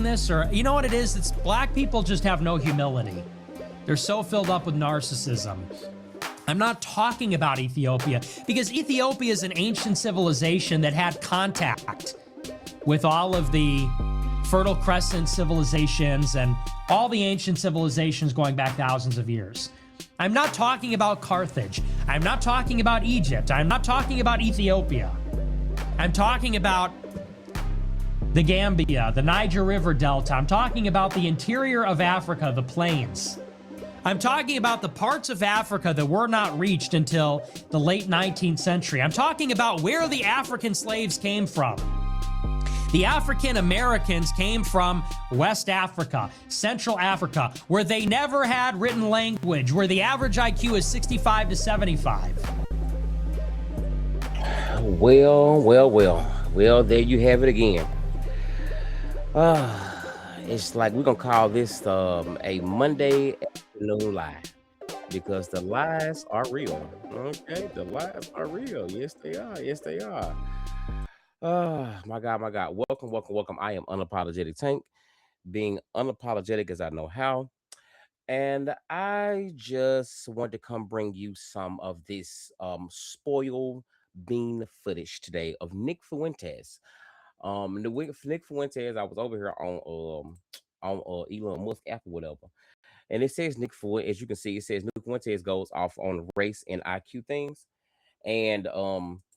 this? Or you know what it is? It's black people just have no humility. They're so filled up with narcissism. I'm not talking about Ethiopia, because Ethiopia is an ancient civilization that had contact with all of the Fertile Crescent civilizations and all the ancient civilizations going back thousands of years. I'm not talking about Carthage. I'm not talking about Egypt. I'm not talking about Ethiopia. I'm talking about the Gambia, the Niger River Delta. I'm talking about the interior of Africa, the plains. I'm talking about the parts of Africa that were not reached until the late 19th century. I'm talking about where the African slaves came from. The African Americans came from West Africa, Central Africa, where they never had written language, where the average IQ is 65 to 75. Well, there you have it again. It's like we're gonna call this a Monday afternoon lie, because the lies are real. Okay, the lies are real. Yes, they are. Yes, they are. My God, my God. Welcome. I am Unapologetic Tank, being unapologetic as I know how. And I just want to come bring you some of this spoil bean footage today of Nick Fuentes. Nick Fuentes, I was over here on Elon Musk app or whatever. And it says Nick Fuentes, as you can see, it says Nick Fuentes goes off on race and IQ things. And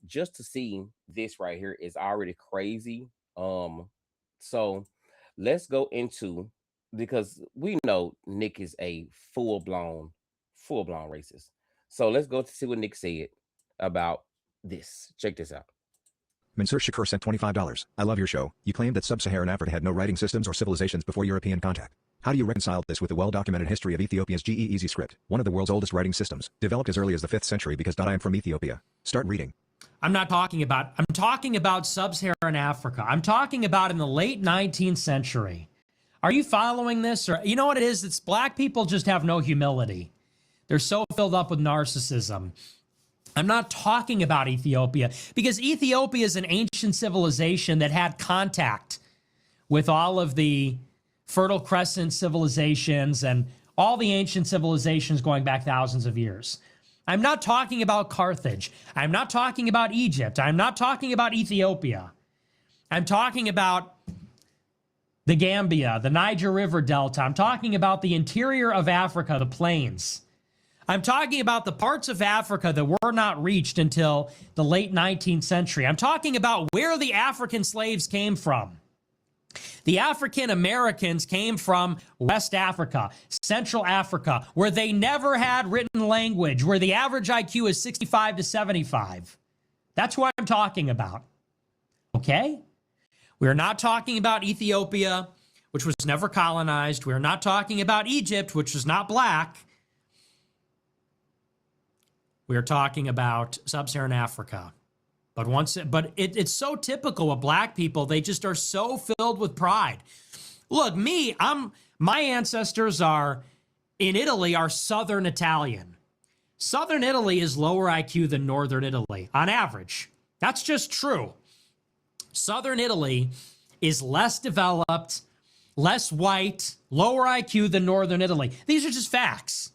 just to see this right here is already crazy. So let's go into, because we know Nick is a full blown racist. So let's go to see what Nick said about this. Check this out. Mansur Shakur sent $25. I love your show. You claimed that sub-Saharan Africa had no writing systems or civilizations before European contact. How do you reconcile this with the well-documented history of Ethiopia's GE script, one of the world's oldest writing systems, developed as early as the 5th century? Because I am from Ethiopia. Start reading. I'm talking about sub-Saharan Africa. I'm talking about in the late 19th century. Are you following this? Or you know what it is? It's black people just have no humility. They're so filled up with narcissism. I'm not talking about Ethiopia, because Ethiopia is an ancient civilization that had contact with all of the Fertile Crescent civilizations and all the ancient civilizations going back thousands of years. I'm not talking about Carthage. I'm not talking about Egypt. I'm not talking about Ethiopia. I'm talking about the Gambia, the Niger River Delta. I'm talking about the interior of Africa, the plains. I'm talking about the parts of Africa that were not reached until the late 19th century. I'm talking about where the African slaves came from. The African Americans came from West Africa, Central Africa, where they never had written language, where the average IQ is 65 to 75. That's what I'm talking about. Okay? We're not talking about Ethiopia, which was never colonized. We're not talking about Egypt, which was not black. We're talking about sub-Saharan Africa. But it's so typical of black people. They just are so filled with pride. Look, my ancestors are in Italy are Southern Italian. Southern Italy is lower IQ than Northern Italy on average. That's just true. Southern Italy is less developed, less white, lower IQ than Northern Italy. These are just facts.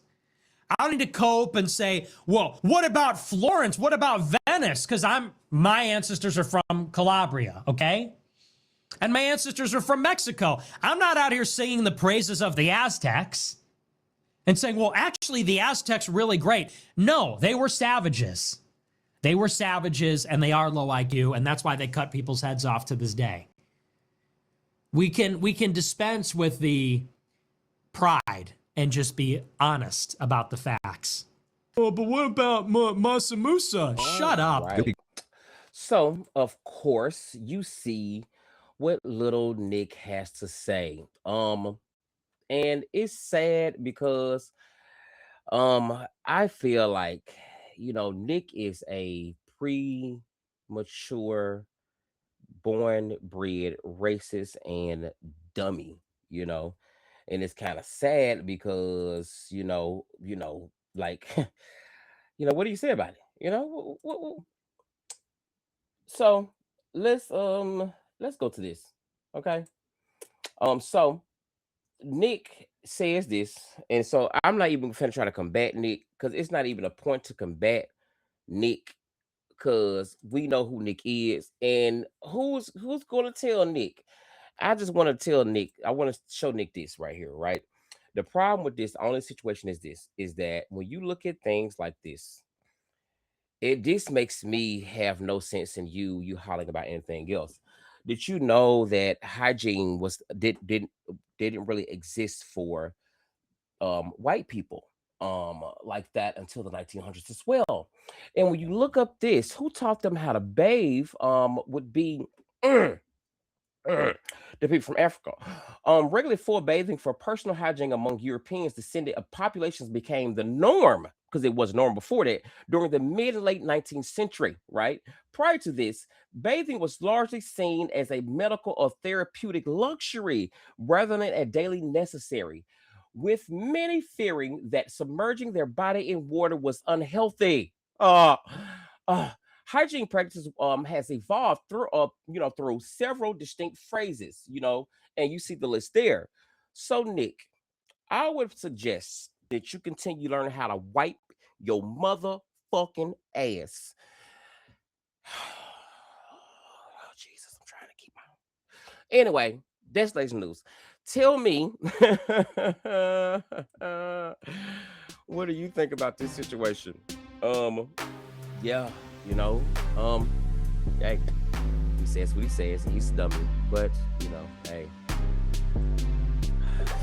I don't need to cope and say, well, what about Florence? What about Venice? Because my ancestors are from Calabria, okay? And my ancestors are from Mexico. I'm not out here singing the praises of the Aztecs and saying, well, actually, the Aztecs are really great. No, they were savages. They were savages, and they are low IQ, and that's why they cut people's heads off to this day. We can dispense with the pride and just be honest about the facts. Oh, but what about Masa Musa? Shut up. Right. So, of course, you see what little Nick has to say. And it's sad because I feel like, Nick is a premature, born bred racist and dummy, and it's kind of sad because like what do you say about it? So let's go to this. Okay, So Nick says this, and so I'm not even finna try to combat Nick because it's not even a point to combat Nick because we know who Nick is and who's going to tell Nick. I just want to tell Nick. I want to show Nick this right here, right? The problem with this only situation is this: is that when you look at things like this makes me have no sense in you hollering about anything else. Did you know that hygiene didn't really exist for white people like that until the 1900s as well? And when you look up this, who taught them how to bathe would be the people from Africa. Regular full bathing for personal hygiene among Europeans descended of populations became the norm because it was norm before that during the mid and late 19th century, right? Prior to this, bathing was largely seen as a medical or therapeutic luxury rather than a daily necessary, with many fearing that submerging their body in water was unhealthy. Uh, Hygiene practices has evolved through several distinct phrases, and you see the list there. So Nick, I would suggest that you continue learning how to wipe your motherfucking ass. Oh, Jesus, I'm trying to keep my. Anyway, that's latest news. Tell me, what do you think about this situation? Um, yeah, you know, um, hey, he says what he says, and he's dummy, but hey,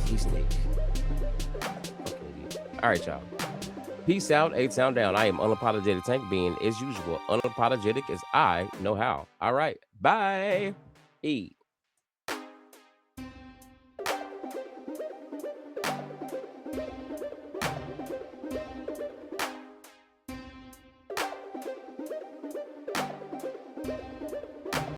he's Nick. Okay, all right, y'all. Peace out, 8 sound down. I am unapologetic tank being as usual, unapologetic as I know how. All right, bye. E.